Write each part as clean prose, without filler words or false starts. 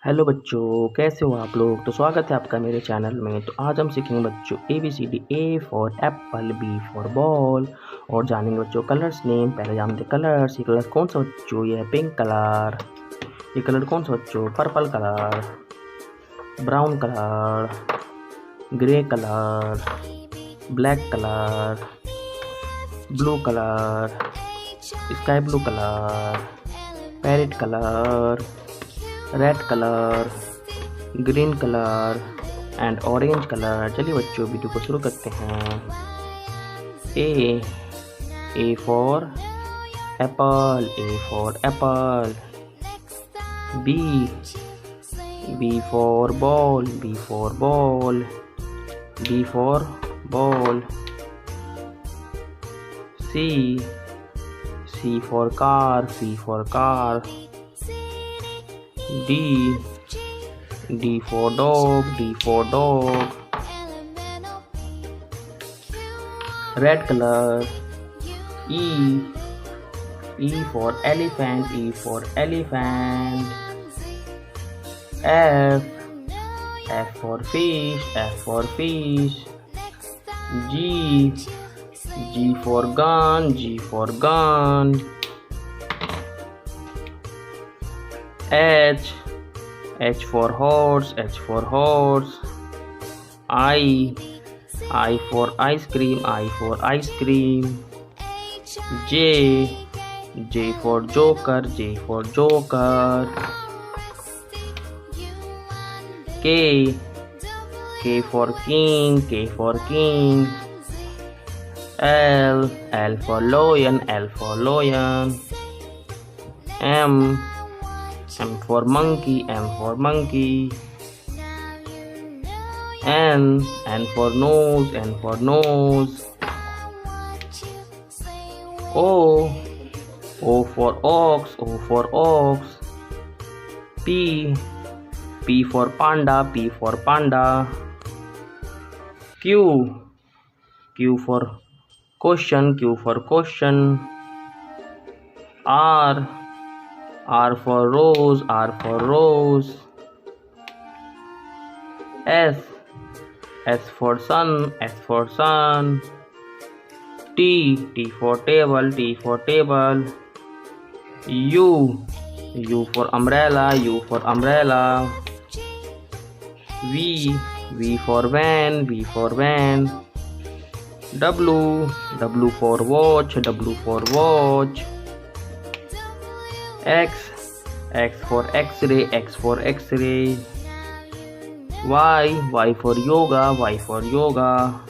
Hello बच्चों, कैसे हो आप लोग। तो स्वागत है आपका मेरे चैनल में। तो आज हम सीखेंगे बच्चों ABCD। A for Apple, B for ball, और जानेंगे बच्चों कलर्स नेम। पहले जानते कलर्स। ये कलर कौन सा बच्चों, ये है पिंक कलर। ये कलर कौन सा बच्चों, purple colour, brown colour, grey colour, black colour, blue colour, sky blue colour, parrot colour, red colour, green colour and orange colour. चलिए बच्चों वीडियो को शुरू करते हैं। A for apple, A for apple. B for ball, B for ball, B for ball. C for car, C for car. D for dog, D for dog. Red color. E for elephant, E for elephant. F for fish, F for fish. G for gun, G for gun. H for horse, H for horse. I for ice cream, I for ice cream. J for joker, J for joker. K for king, K for king. L for lion, L for lion. M for monkey, M for monkey. N for nose, N for nose. O for ox, O for ox. P for panda, P for panda. Q for question, Q for question. R for rose, R for rose. S for sun, S for sun. T for table, T for table. U for umbrella, U for umbrella. V for van, V for van. W for watch, W for watch. X for X-ray, X for X-ray. Y for yoga, Y for yoga.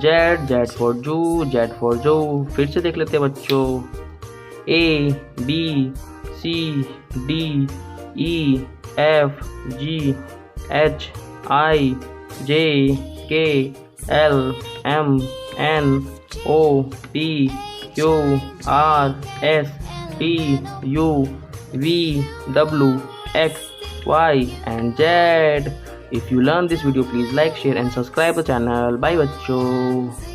Z for zoo, Z for zoo. फिर से देख लेते हैं बच्चों। A B C D E F G H I J K L M N O P Q R S T U V W X Y and Z. If you learn this video, please like, share and subscribe the channel. Bye बच्चों।